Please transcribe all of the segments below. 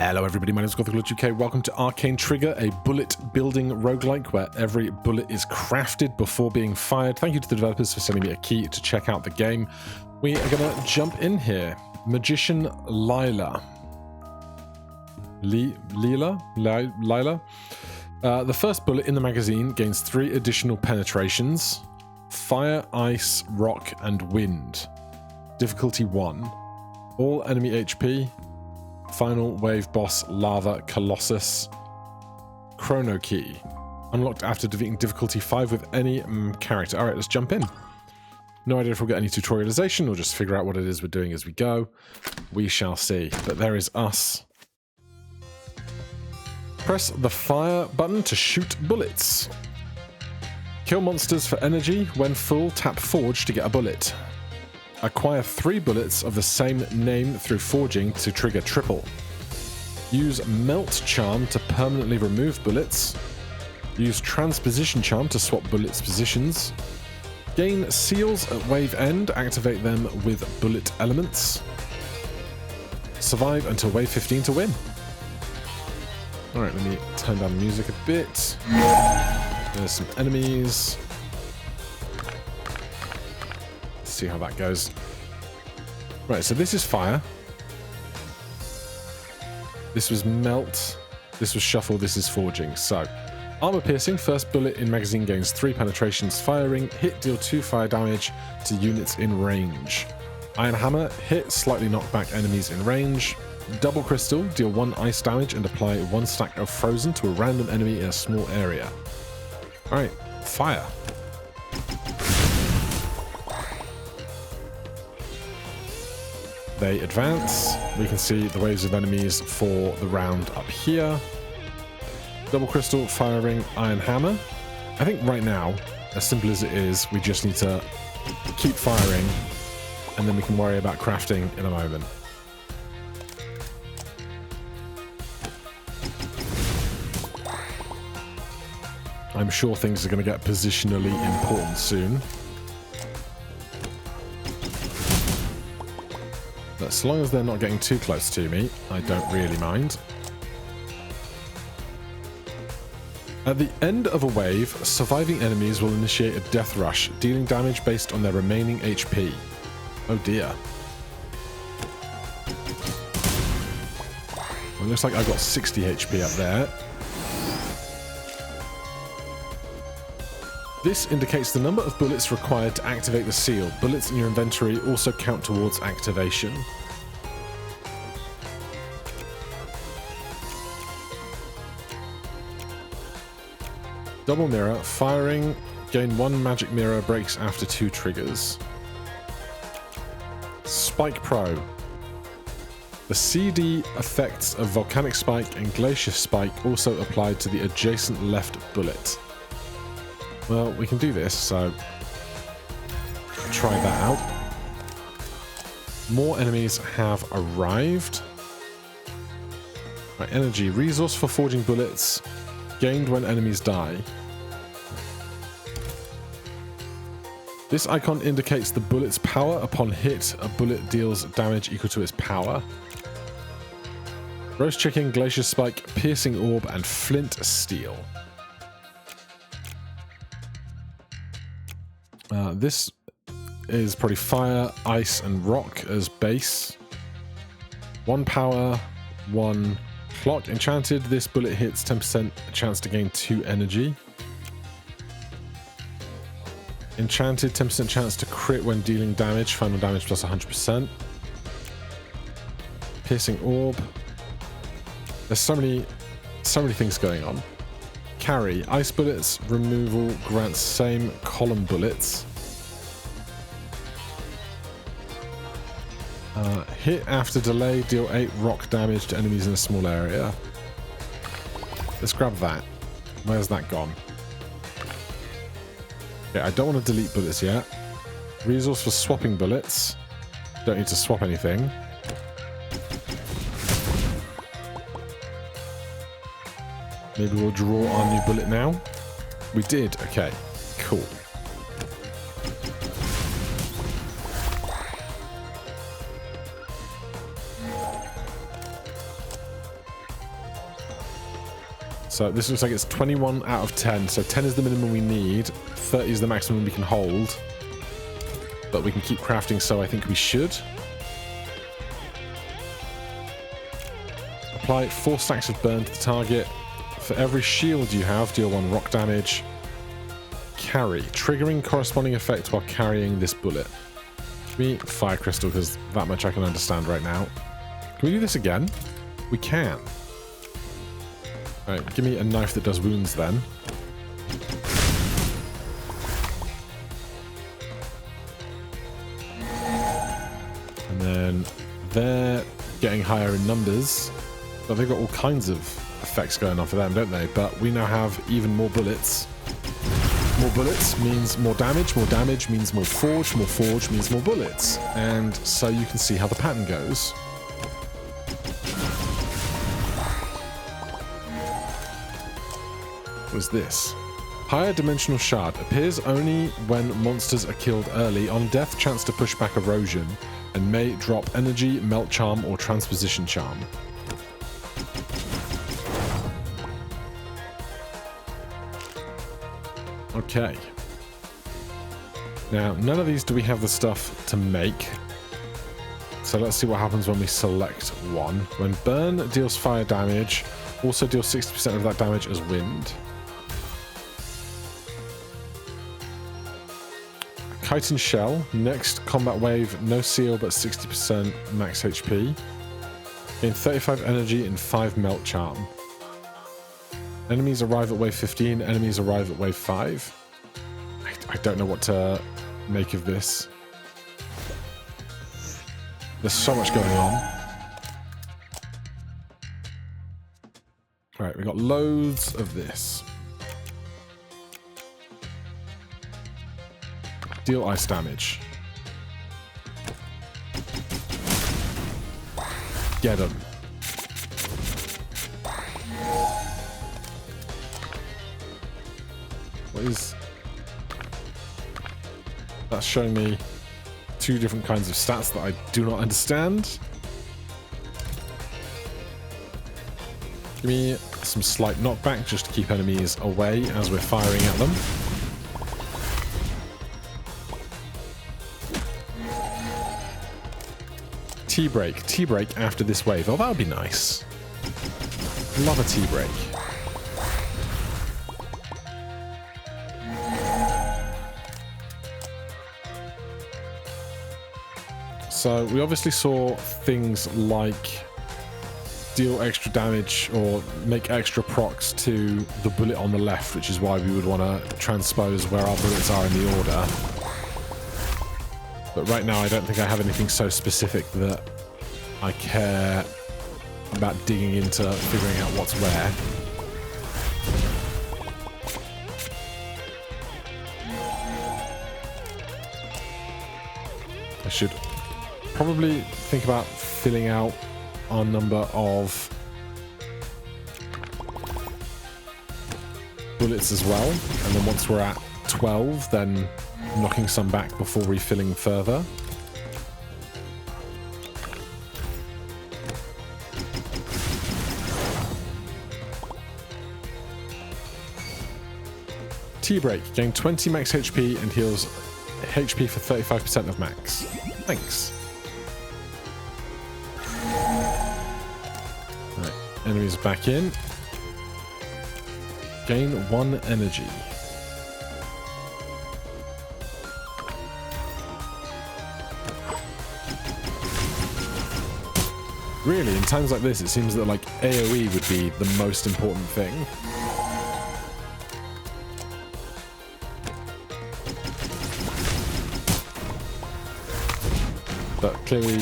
Hello everybody, my name is UK. Welcome to Arcane Trigger, a bullet building roguelike where every bullet is crafted before being fired. Thank you to the developers for sending me a key to check out the game. We are going to jump in here. Magician Lila. Lila? The first bullet in the magazine gains 3 additional penetrations. Fire, ice, rock, and wind. Difficulty 1. All enemy HP. Final wave boss lava colossus. Chrono key. Unlocked after defeating difficulty 5 with any character. Alright, let's jump in. No idea if we'll get any tutorialization or just figure out what it is we're doing as we go. We shall see. But there is us. Press the fire button to shoot bullets. Kill monsters for energy. When full, tap forge to get a bullet. Acquire 3 bullets of the same name through forging to trigger triple. Use Melt Charm to permanently remove bullets. Use Transposition Charm to swap bullets positions. Gain seals at wave end, activate them with bullet elements. Survive until wave 15 to win. Alright, let me turn down the music a bit. There's some enemies. See how that goes. Right, so this is fire. This was melt. This was shuffle. This is forging. So, armor piercing. First bullet in magazine gains 3 penetrations. Firing. Hit, deal 2 fire damage to units in range. Iron hammer. Hit, slightly knock back enemies in range. Double crystal. Deal 1 ice damage and apply 1 stack of frozen to a random enemy in a small area. Alright, fire. They advance. We can see the waves of enemies for the round up here. Double crystal, firing, iron hammer. I think right now, as simple as it is, we just need to keep firing and then we can worry about crafting in a moment. I'm sure things are going to get positionally important soon. As long as they're not getting too close to me, I don't really mind. At the end of a wave, surviving enemies will initiate a death rush, dealing damage based on their remaining HP. Oh dear. Well, it looks like I've got 60 HP up there. This indicates the number of bullets required to activate the seal. Bullets in your inventory also count towards activation. Double mirror. Firing. Gain 1 magic mirror. Breaks after 2 triggers. Spike Pro. The CD effects of Volcanic Spike and Glacier Spike also applied to the adjacent left bullet. Well, we can do this, so try that out. More enemies have arrived. Right, energy. Resource for forging bullets. Gained when enemies die. This icon indicates the bullet's power. Upon hit, a bullet deals damage equal to its power. Roast chicken, glacier spike, piercing orb, and flint steel. This is probably fire, ice, and rock as base. 1 power, 1 clock. Enchanted, this bullet hits 10% chance to gain 2 energy. Enchanted, 10% chance to crit when dealing damage. Final damage plus 100%. Piercing orb. There's so many things going on. Carry. Ice bullets removal grants same column bullets. Hit after delay, deal 8 rock damage to enemies in a small area. Let's grab that. Where's that gone? Okay, I don't want to delete bullets yet. Resource for swapping bullets. Don't need to swap anything. Maybe we'll draw our new bullet now. We did. Okay, cool. So this looks like it's 21 out of 10. So 10 is the minimum we need. 30 is the maximum we can hold. But we can keep crafting, so I think we should. Apply 4 stacks of burn to the target. For every shield you have, deal 1 rock damage. Carry. Triggering corresponding effect while carrying this bullet. Give me fire crystal, because that much I can understand right now. Can we do this again? We can. Alright, give me a knife that does wounds then. And then they're getting higher in numbers. But they've got all kinds of effects going on for them, don't they? But we now have even more bullets. More bullets means more damage means more forge means more bullets. And so you can see how the pattern goes. What is this? Higher dimensional shard appears only when monsters are killed early. On death, chance to push back erosion, and may drop energy, melt charm, or transposition charm. Okay. Now, none of these do we have the stuff to make. So let's see what happens when we select one. When burn deals fire damage, also deal 60% of that damage as wind. Kite and shell. Next combat wave, no seal but 60% max HP. Gain 35 energy and 5 melt charm. Enemies arrive at wave 15, enemies arrive at wave 5. I don't know what to make of this. There's so much going on. Alright, we got loads of this. Deal ice damage. Get him. What is... That's showing me 2 different kinds of stats that I do not understand. Give me some slight knockback just to keep enemies away as we're firing at them. Tea break. Tea break after this wave. Oh, that would be nice. Love a tea break. So we obviously saw things like deal extra damage or make extra procs to the bullet on the left, which is why we would want to transpose where our bullets are in the order. But right now I don't think I have anything so specific that I care about digging into figuring out what's where. I should probably think about filling out our number of bullets as well, and then once we're at 12, then knocking some back before refilling further. Tea break. Gain 20 max HP and heals HP for 35% of max. Thanks. Right, enemies back in. Gain 1 energy. Really, in times like this, it seems that like AoE would be the most important thing. But clearly,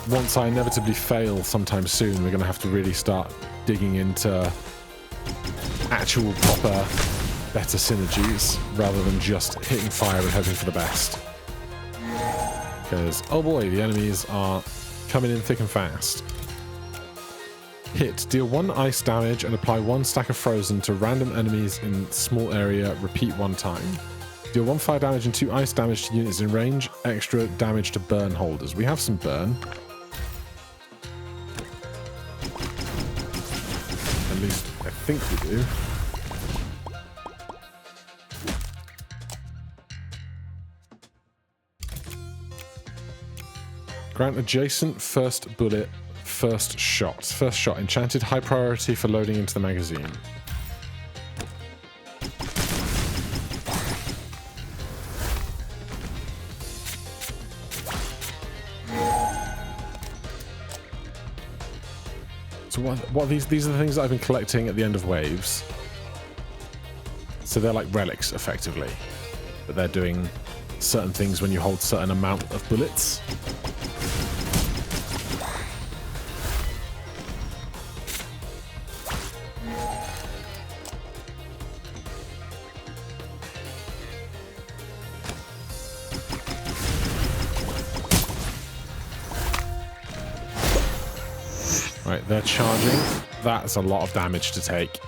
once I inevitably fail sometime soon, we're going to have to really start digging into actual proper better synergies rather than just hitting fire and hoping for the best. Because, oh boy, the enemies are coming in thick and fast. Hit. Deal 1 ice damage and apply 1 stack of frozen to random enemies in small area. Repeat 1 time. Deal 1 fire damage and 2 ice damage to units in range. Extra damage to burn holders. We have some burn. At least I think we do. Grant adjacent first bullet, first shot. First shot, enchanted, high priority for loading into the magazine. So what are these? These are the things that I've been collecting at the end of waves. So they're like relics, effectively. But they're doing certain things when you hold certain amount of bullets. Right, they're charging. That's a lot of damage to take.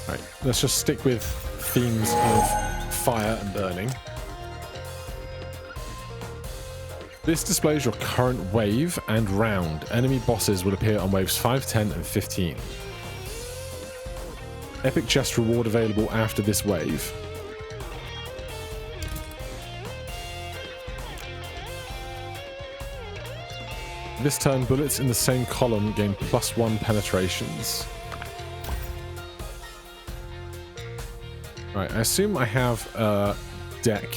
Right, let's just stick with themes of fire and burning. This displays your current wave and round. Enemy bosses will appear on waves 5, 10, and 15. Epic chest reward available after this wave. This turn, bullets in the same column gain +1 penetrations. Right, I assume I have a deck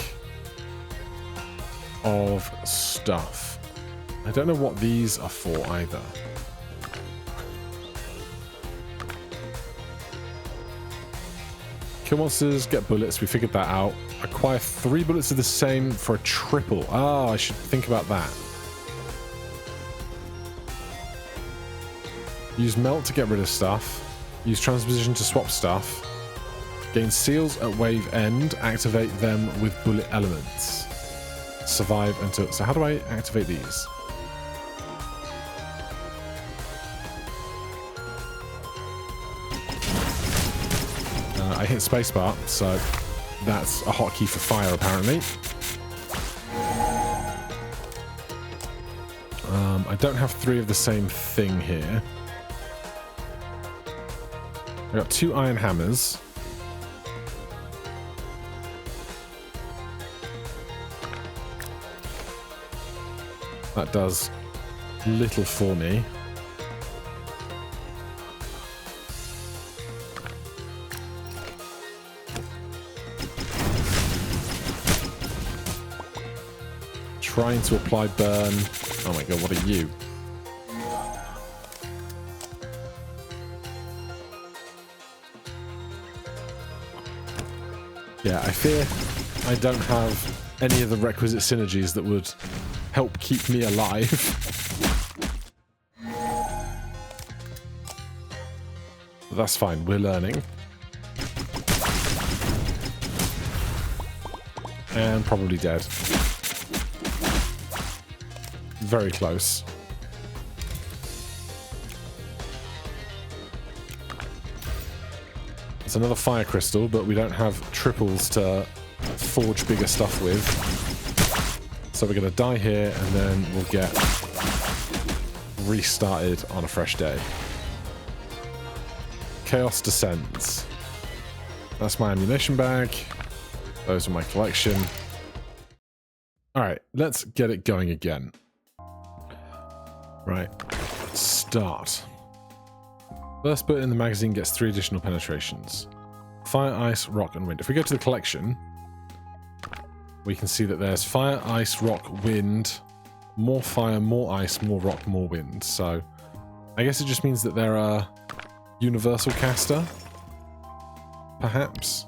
of stuff. I don't know what these are for either. Kill monsters, get bullets, we figured that out. Acquire 3 bullets of the same for a triple. Ah, I should think about that. Use melt to get rid of stuff. Use transposition to swap stuff. Gain seals at wave end. Activate them with bullet elements. Survive until... So how do I activate these? I hit spacebar, so that's a hotkey for fire apparently. I don't have 3 of the same thing here. I got 2 iron hammers. That does little for me. Trying to apply burn. Oh my god, what are you? Yeah, I fear I don't have any of the requisite synergies that would help keep me alive. But that's fine, we're learning. And probably dead. Very close. It's another fire crystal, but we don't have triples to forge bigger stuff with. So we're going to die here, and then we'll get restarted on a fresh day. Chaos descends. That's my ammunition bag. Those are my collection. Alright, let's get it going again. Right, start. First bullet in the magazine gets 3 additional penetrations. Fire, ice, rock, and wind. If we go to the collection, we can see that there's fire, ice, rock, wind, more fire, more ice, more rock, more wind. So I guess it just means that they're a universal caster, perhaps.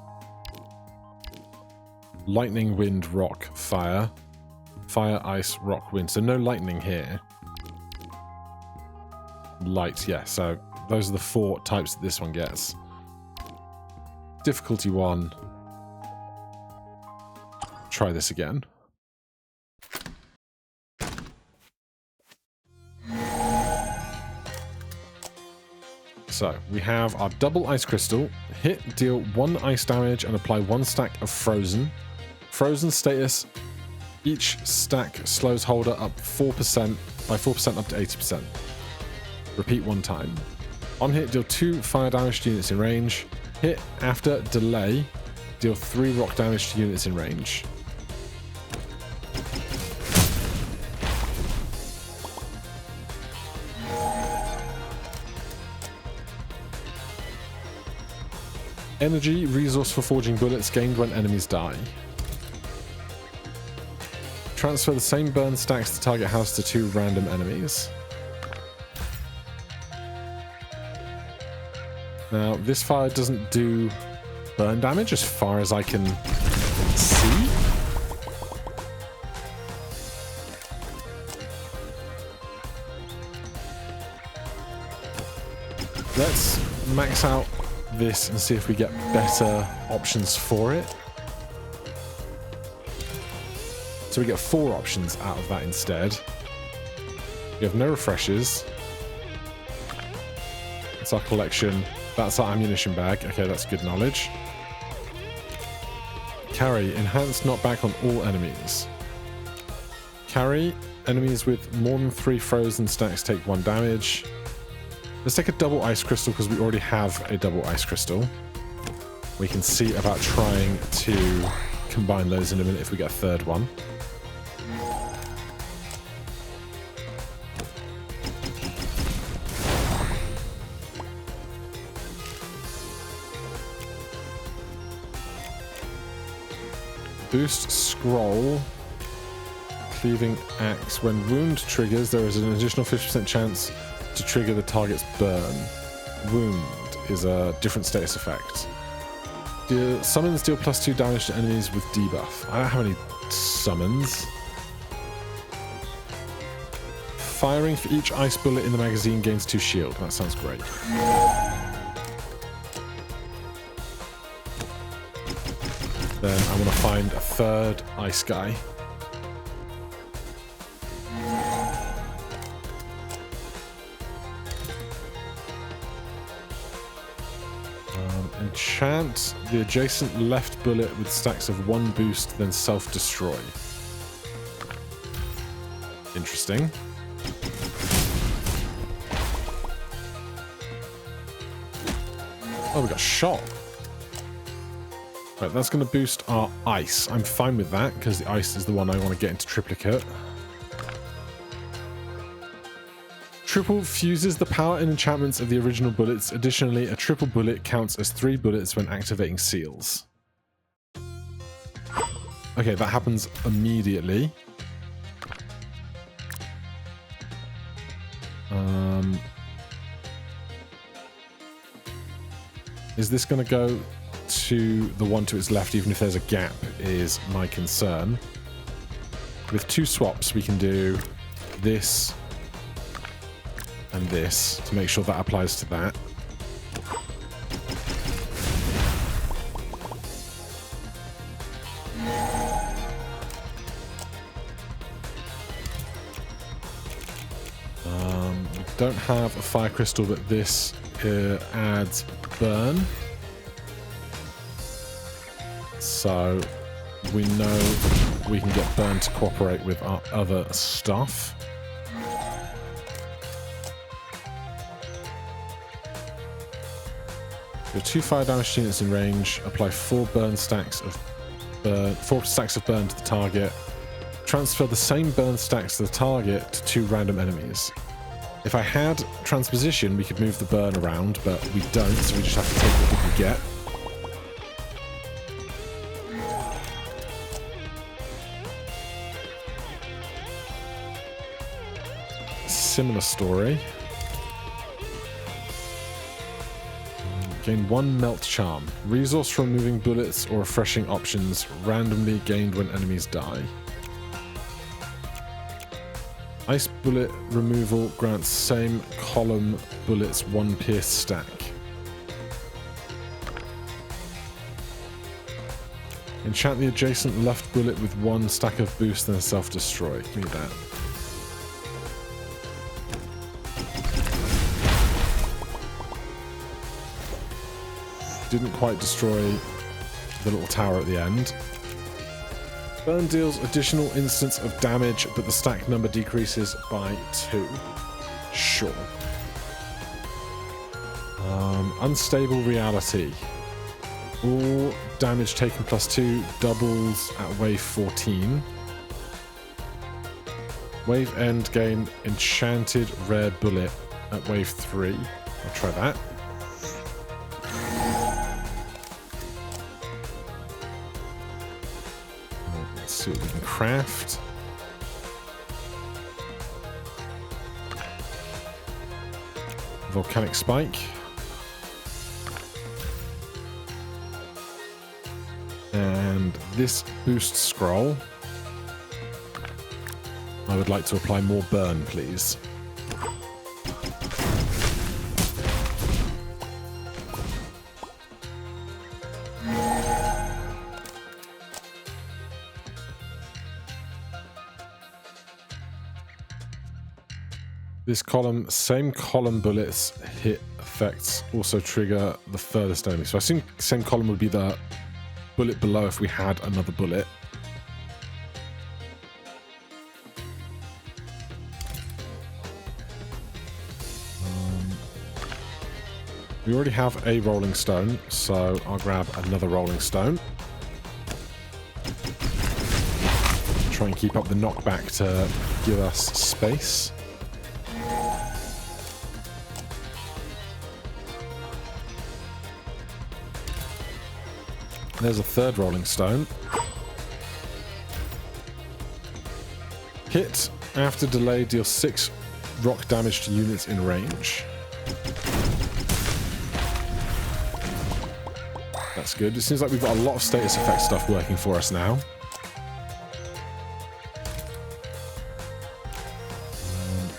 Lightning, wind, rock, fire. Fire, ice, rock, wind. So no lightning here. Light, yeah, so those are the 4 types that this one gets. Difficulty 1. Try this again. So, we have our double ice crystal. Hit, deal 1 ice damage and apply 1 stack of frozen. Frozen status Each stack slows holder up 4% by 4% up to 80%. Repeat 1 time. On hit, deal 2 fire damage to units in range. Hit after delay, deal 3 rock damage to units in range. Energy, resource for forging bullets gained when enemies die. Transfer the same burn stacks to target house to 2 random enemies. Now, this fire doesn't do burn damage as far as I can see. Let's max out this and see if we get better options for it. So we get 4 options out of that instead. We have no refreshers. That's our collection. That's our ammunition bag. Okay, that's good knowledge. Carry. Enhanced knockback on all enemies. Carry. Enemies with more than 3 frozen stacks take 1 damage. Let's take a double ice crystal because we already have a double ice crystal. We can see about trying to combine those in a minute if we get a 3rd one. Boost scroll. Cleaving axe. When wound triggers, there is an additional 50% chance to trigger the target's burn. Wound is a different status effect. Summons deal +2 damage to enemies with debuff. I don't have any summons. Firing for each ice bullet in the magazine gains 2 shield. That sounds great. Then I want to find a 3rd ice guy. Enchant the adjacent left bullet with stacks of 1 boost, then self-destroy. Interesting. Oh, we got shot. Right, that's going to boost our ice. I'm fine with that, because the ice is the one I want to get into triplicate. Triple fuses the power and enchantments of the original bullets. Additionally, a triple bullet counts as 3 bullets when activating seals. Okay, that happens immediately. Is this going to go to the one to its left, even if there's a gap, is my concern. With 2 swaps, we can do this and this to make sure that applies to that. We don't have a fire crystal, but this adds burn. So we know we can get burn to cooperate with our other stuff. Your 2 fire damage units in range. Apply 4 stacks of burn to the target. Transfer the same burn stacks to the target to 2 random enemies. If I had transposition, we could move the burn around, but we don't, so we just have to take what we can get. Similar story. Gain 1 melt charm. Resource from removing bullets or refreshing options randomly gained when enemies die. Ice bullet removal grants same column bullets 1 pierce stack. Enchant the adjacent left bullet with 1 stack of boost and self-destroy. Give me that. Didn't quite destroy the little tower at the end. Burn deals additional instance of damage, but the stack number decreases by 2. Sure. Unstable reality. All damage taken plus 2 doubles at wave 14. Wave endgame enchanted rare bullet at wave 3. I'll try that. Let's see what we can craft. Volcanic spike. And this boost scroll. I would like to apply more burn, please. This column, same column bullets hit effects also trigger the furthest enemy. So I assume same column would be the bullet below if we had another bullet. We already have a rolling stone, so I'll grab another rolling stone. Try and keep up the knockback to give us space. There's a third rolling stone. Hit after delay deals 6 rock damage to units in range. That's good. It seems like we've got a lot of status effect stuff working for us now.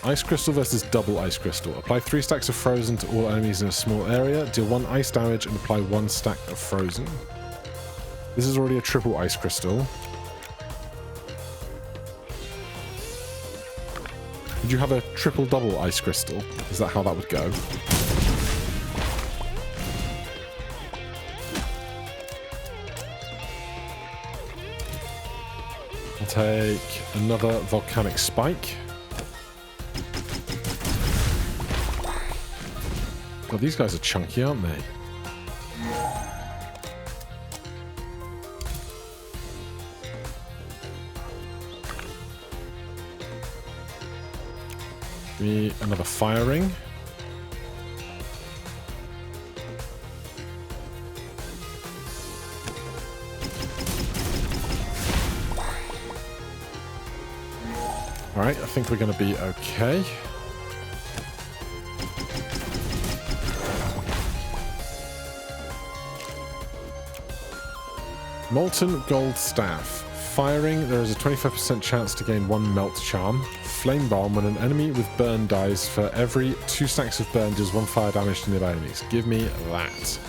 Ice crystal versus double ice crystal. Apply 3 stacks of frozen to all enemies in a small area. Deal 1 ice damage and apply 1 stack of frozen. This is already a triple ice crystal. Would you have a triple double ice crystal? Is that how that would go? I'll take another volcanic spike. God, these guys are chunky, aren't they? Another fire ring. Alright, I think we're going to be okay. Molten gold staff. Firing, there is a 25% chance to gain 1 melt charm. Flame bomb, when an enemy with burn dies, for every 2 stacks of burn deals 1 fire damage to nearby enemies. Give me that.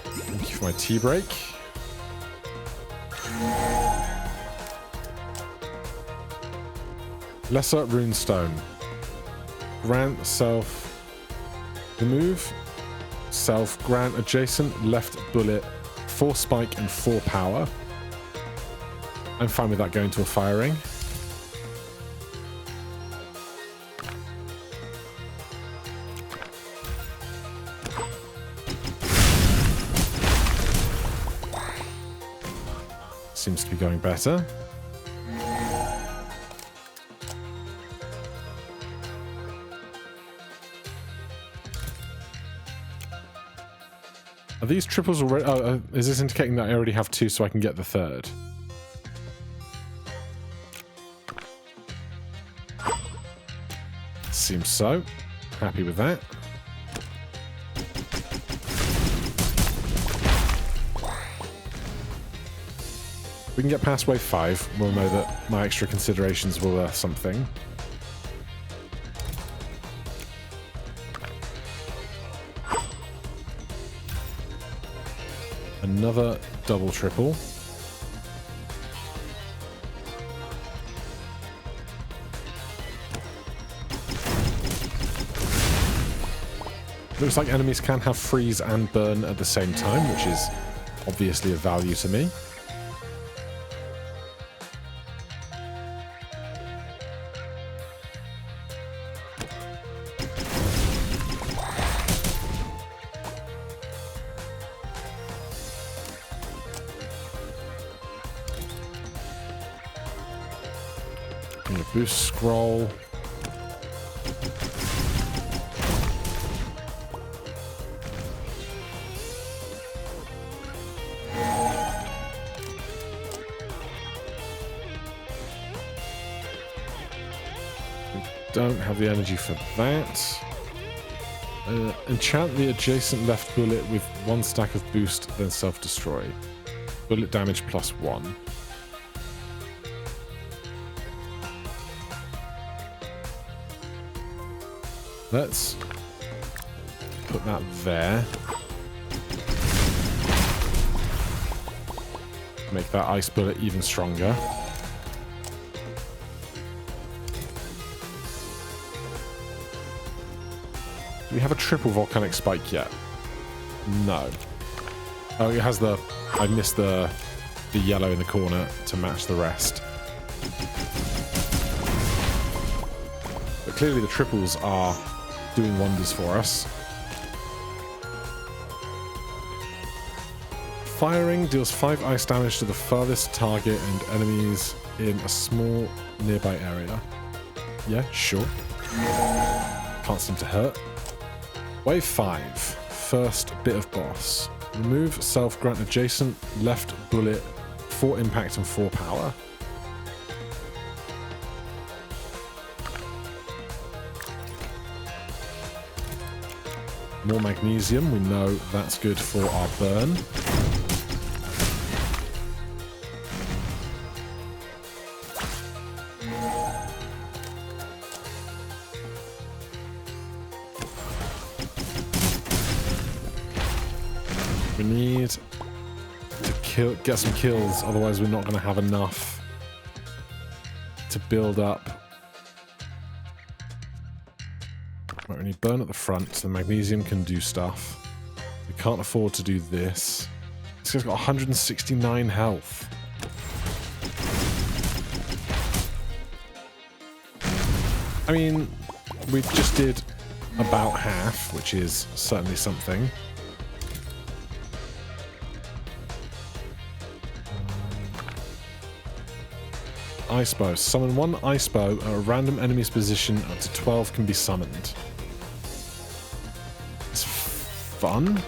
Thank you for my tea break. Lesser runestone. Grant self. Remove self. Grant adjacent left bullet 4 spike and 4 power. I'm fine with that going to a fire ring. Seems to be going better. Are these triples already? Oh, is this indicating that I already have 2 so I can get the third? Seems so. Happy with that. If we can get past wave 5, we'll know that my extra considerations were worth something. Another double triple. Looks like enemies can have freeze and burn at the same time, which is obviously of value to me. Need a boost scroll. Don't have the energy for that. Enchant the adjacent left bullet with 1 stack of boost, then self-destroy. Bullet damage +1. Let's put that there. Make that ice bullet even stronger. Do we have a triple volcanic spike yet? No. Oh, it has the... I missed the yellow in the corner to match the rest. But clearly the triples are doing wonders for us. Firing deals 5 ice damage to the farthest target and enemies in a small nearby area. Yeah, sure. Can't seem to hurt. Wave 5. First bit of boss. Remove self, grant adjacent left bullet 4 impact and 4 power. More magnesium. We know that's good for our burn. We need to get some kills, otherwise we're not going to have enough to build up. Right, we need burn at the front, so the magnesium can do stuff. We can't afford to do this. This guy's got 169 health. I mean, we just did about half, which is certainly something. Ice bow. Summon 1 ice bow at a random enemy's position. Up to 12 can be summoned. It's fun.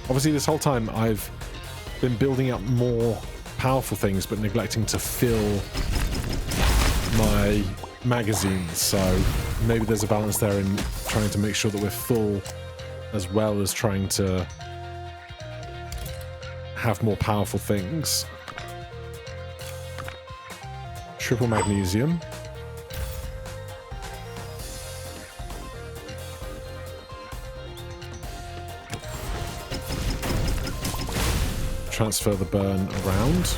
Obviously, this whole time I've been building up more powerful things, but neglecting to fill my magazines. So maybe there's a balance there in trying to make sure that we're full, as well as trying to have more powerful things. Triple magnesium. Transfer the burn around.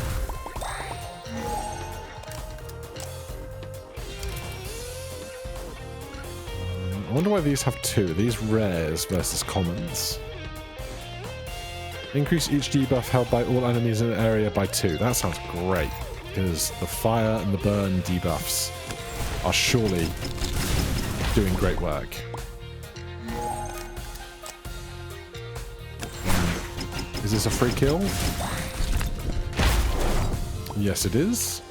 I wonder why these have 2. Are these rares versus commons? Increase each debuff held by all enemies in an area by 2. That sounds great, because the fire and the burn debuffs are surely doing great work. Is this a free kill? Yes, it is.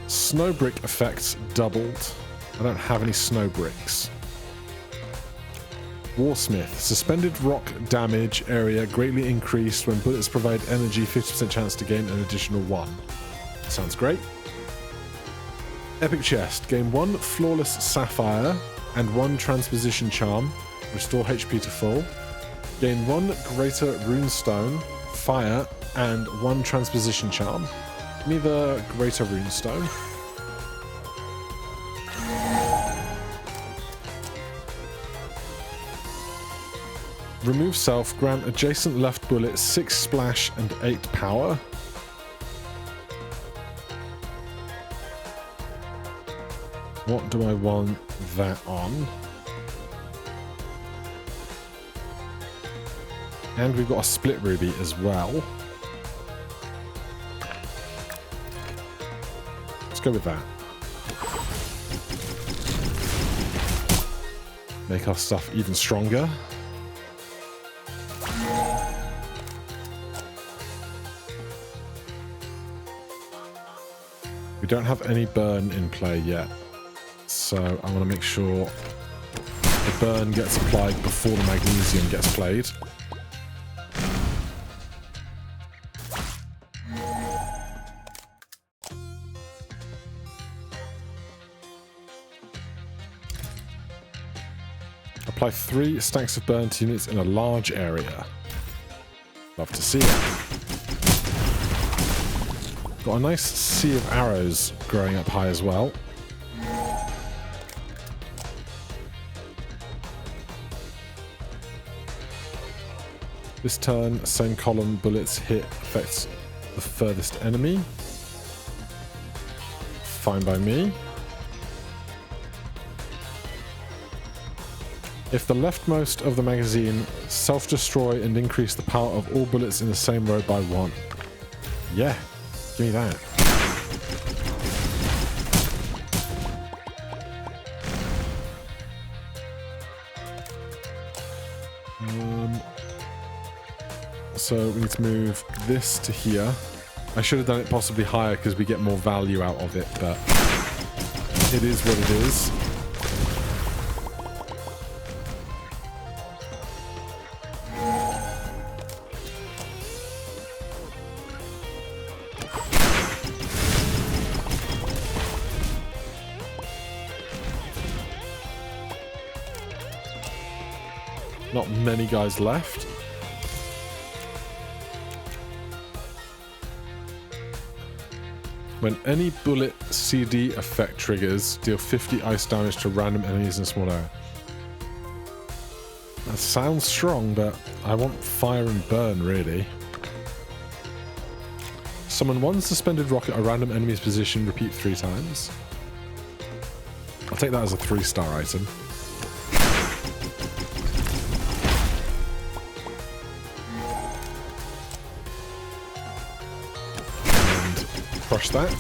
Snow brick effects doubled. I don't have any snow bricks. Warsmith. Suspended rock damage area greatly increased when bullets provide energy, 50% chance to gain an additional 1. Sounds great. Epic chest. Gain 1 flawless sapphire and 1 transposition charm. Restore HP to full. Gain 1 greater runestone, fire, and 1 transposition charm. Give me the greater runestone. Remove self, grant adjacent left bullet 6 splash and 8 power. What do I want that on? And we've got a split ruby as well. Let's go with that. Make our stuff even stronger. We don't have any burn in play yet. So I want to make sure the burn gets applied before the magnesium gets played. Apply 3 stacks of burnt units in a large area. Love to see it. Got a nice sea of arrows growing up high as well. This turn, same column, bullets hit affects the furthest enemy. Fine by me. If the leftmost of the magazine self-destroy and increase the power of all bullets in the same row by 1. Yeah, give me that. So we need to move this to here. I should have done it possibly higher because we get more value out of it, but it is what it is. Not many guys left. When any bullet CD effect triggers, deal 50 ice damage to random enemies in a small area. That sounds strong, but I want fire and burn, really. Summon 1 suspended rocket at a random enemy's position, repeat 3 times. I'll take that as a 3-star item. Crush that.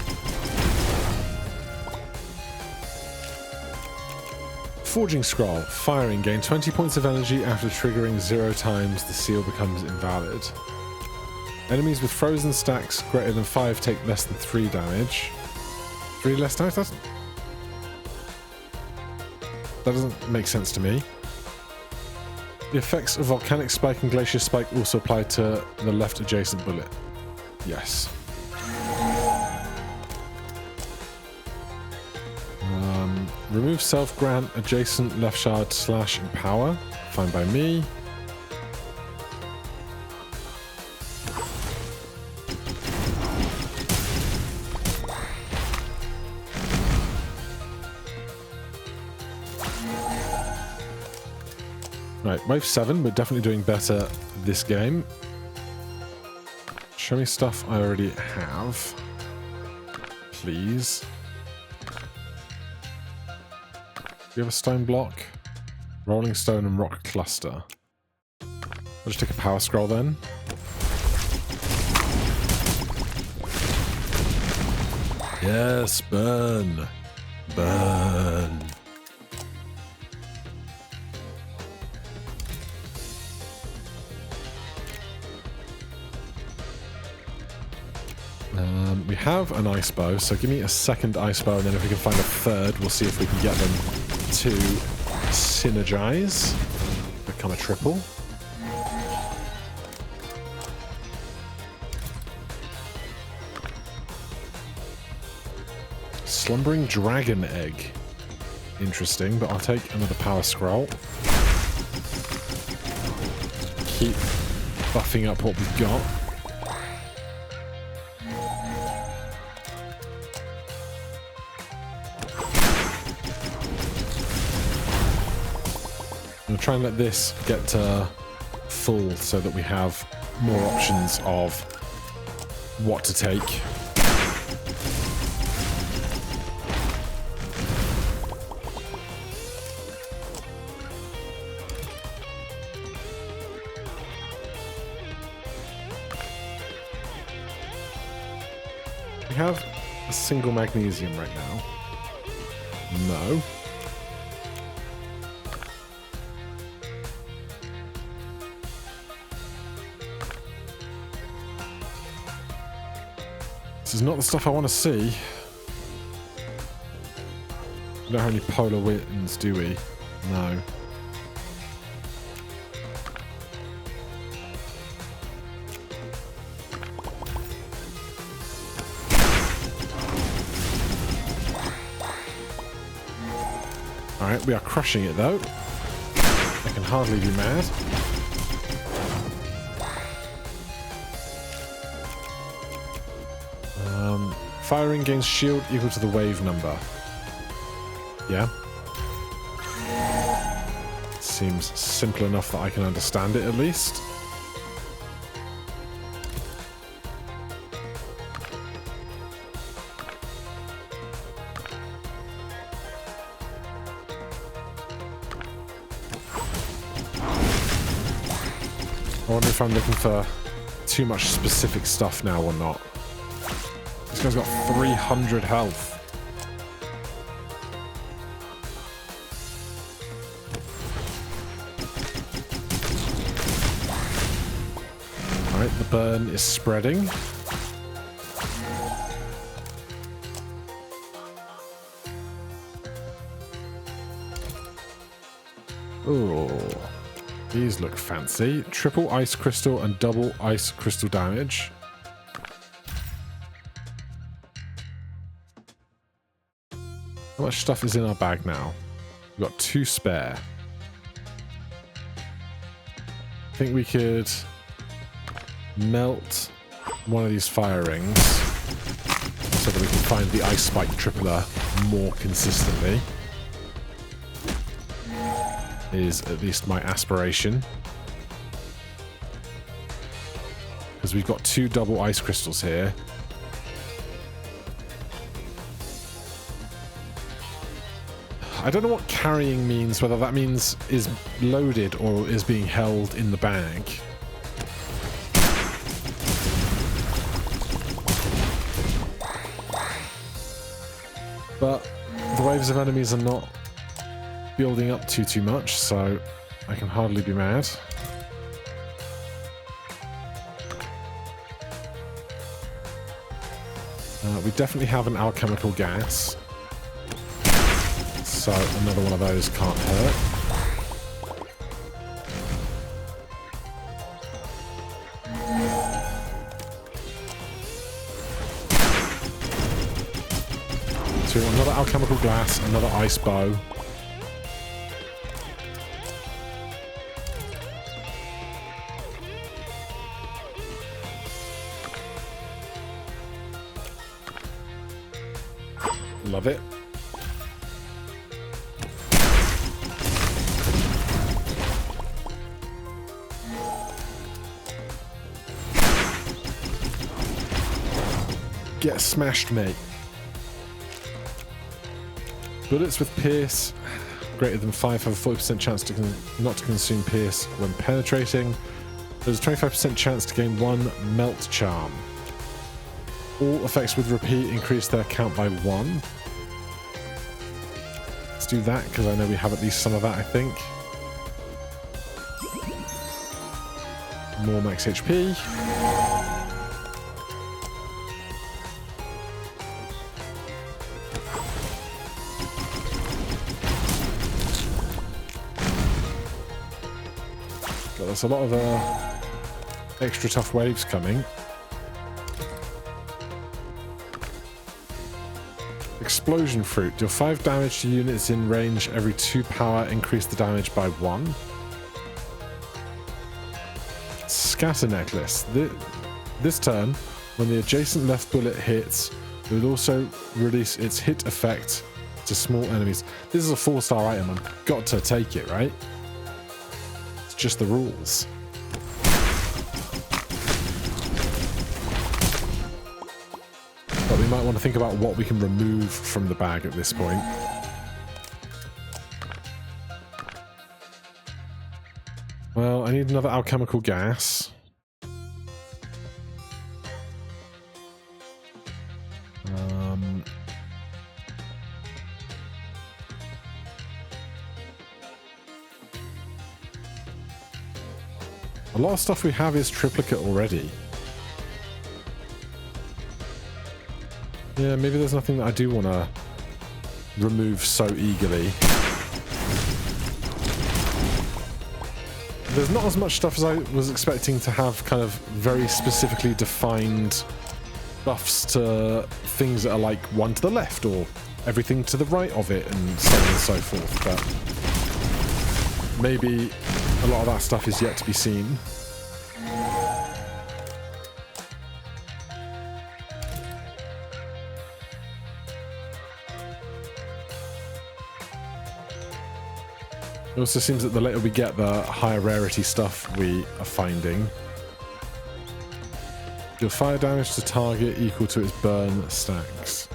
Forging Scroll. Firing. Gain 20 points of energy after triggering 0 times. The seal becomes invalid. Enemies with frozen stacks greater than 5 take less than 3 damage. 3 less damage? That doesn't make sense to me. The effects of Volcanic Spike and Glacier Spike also apply to the left adjacent bullet. Yes. Remove self-grant, adjacent left shard, slash, and power. Fine by me. Right, wave 7. We're definitely doing better this game. Show me stuff I already have. Please. Do you have a stone block? Rolling stone and rock cluster. I'll just take a power scroll then. Yes, burn. Burn. We have an ice bow, so give me a second ice bow, and then if we can find a third, we'll see if we can get them to synergize, become a triple. Slumbering dragon egg. Interesting, but I'll take another power scroll. Keep buffing up what we've got. I'm trying to let this get to full so that we have more options of what to take. We have a single magnesium right now. No. This is not the stuff I want to see. We don't have any polar winds, do we? No. Alright, we are crushing it though. I can hardly be mad. Firing gains shield equal to the wave number. Yeah. Seems simple enough that I can understand it at least. I wonder if I'm looking for too much specific stuff now or not. This guy's got 300 health. Alright, the burn is spreading. Ooh. These look fancy. Triple ice crystal and double ice crystal damage. How much stuff is in our bag now? We've got 2 spare. I think we could melt one of these fire rings so that we can find the ice spike tripler more consistently. Is at least my aspiration. Because we've got 2 double ice crystals here. I don't know what carrying means, whether that means is loaded or is being held in the bag. But the waves of enemies are not building up too much, so I can hardly be mad. We definitely have an alchemical gas, so another one of those can't hurt. So we want another alchemical glass, another ice bow. Love it. Get smashed, mate. Bullets with pierce greater than 5 have a 40% chance to not to consume pierce when penetrating. There's a 25% chance to gain 1 melt charm. All effects with repeat increase their count by 1. Let's do that, because I know we have at least some of that, I think. More max HP. God, there's a lot of extra tough waves coming. Explosion fruit. Deal 5 damage to units in range every 2 power. Increase the damage by 1. Scatter necklace. This turn, when the adjacent left bullet hits, it will also release its hit effect to small enemies. This is a 4-star item. I've got to take it, right? It's just the rules. But we might want to think about what we can remove from the bag at this point. Well, I need another alchemical gas. A lot of stuff we have is triplicate already. Yeah, maybe there's nothing that I do want to remove so eagerly. There's not as much stuff as I was expecting to have kind of very specifically defined buffs to things that are like one to the left or everything to the right of it and so on and so forth, but maybe a lot of that stuff is yet to be seen. It also seems that the later we get, the higher rarity stuff we are finding. Deal fire damage to target equal to its burn stacks.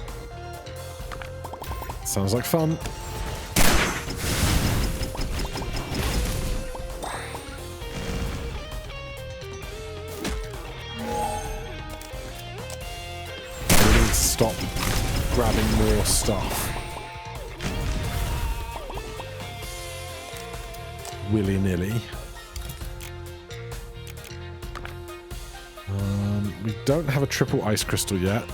Sounds like fun. We need to stop grabbing more stuff willy-nilly. We don't have a triple ice crystal yet.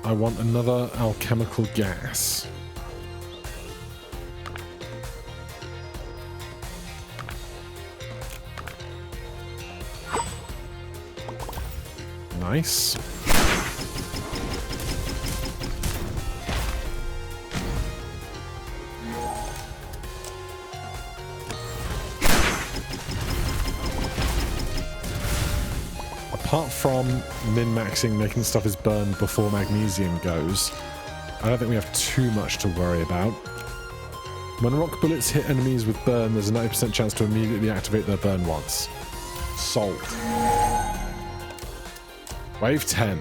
I want another alchemical gas. Nice. Apart from min-maxing, making stuff is burned before magnesium goes, I don't think we have too much to worry about. When rock bullets hit enemies with burn, there's a 90% chance to immediately activate their burn once. Solved. Wave 10.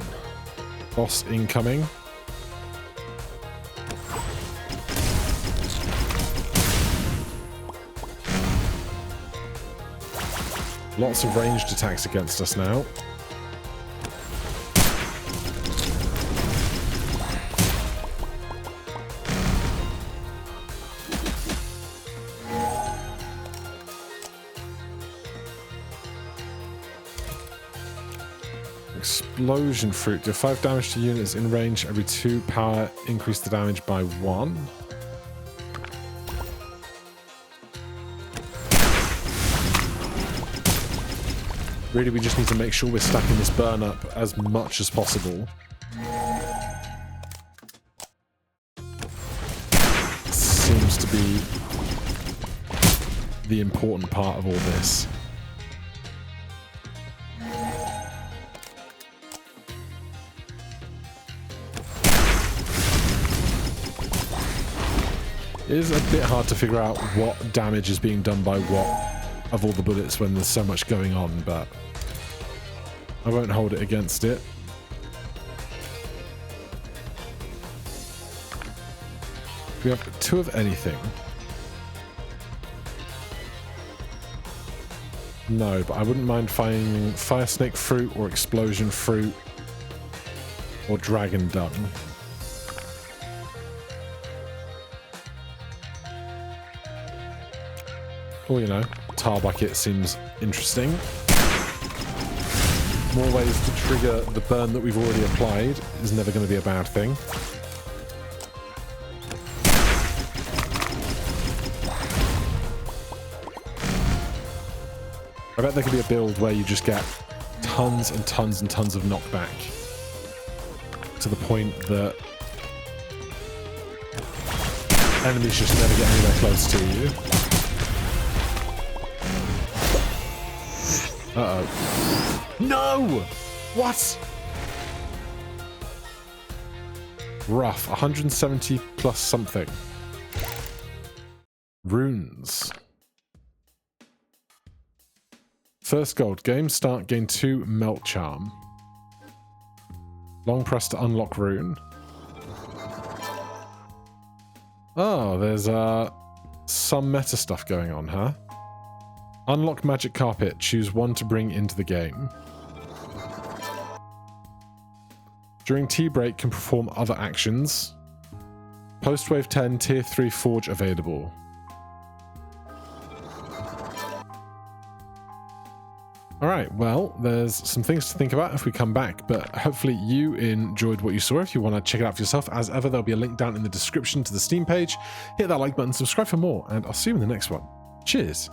Boss incoming. Lots of ranged attacks against us now. Explosion fruit. Deal 5 damage to units in range every 2 power. Increase the damage by 1. Really, we just need to make sure we're stacking this burn up as much as possible. Seems to be the important part of all this. It is a bit hard to figure out what damage is being done by what of all the bullets when there's so much going on, but I won't hold it against it. We have 2 of anything. No, but I wouldn't mind finding fire snake fruit or explosion fruit or dragon dung. Or, you know, tar bucket seems interesting. More ways to trigger the burn that we've already applied is never going to be a bad thing. I bet there could be a build where you just get tons and tons and tons of knockback to the point that enemies just never get anywhere close to you. Uh-oh. No! What? Rough. 170 plus something. Runes. First gold. Game start. Gain 2 melt charm. Long press to unlock rune. Oh, there's some meta stuff going on, huh? Unlock magic carpet. Choose 1 to bring into the game. During tea break, can perform other actions. Post wave 10, tier 3 forge available. All right, well, there's some things to think about if we come back, but hopefully you enjoyed what you saw. If you want to check it out for yourself, as ever, there'll be a link down in the description to the Steam page. Hit that like button, subscribe for more, and I'll see you in the next one. Cheers.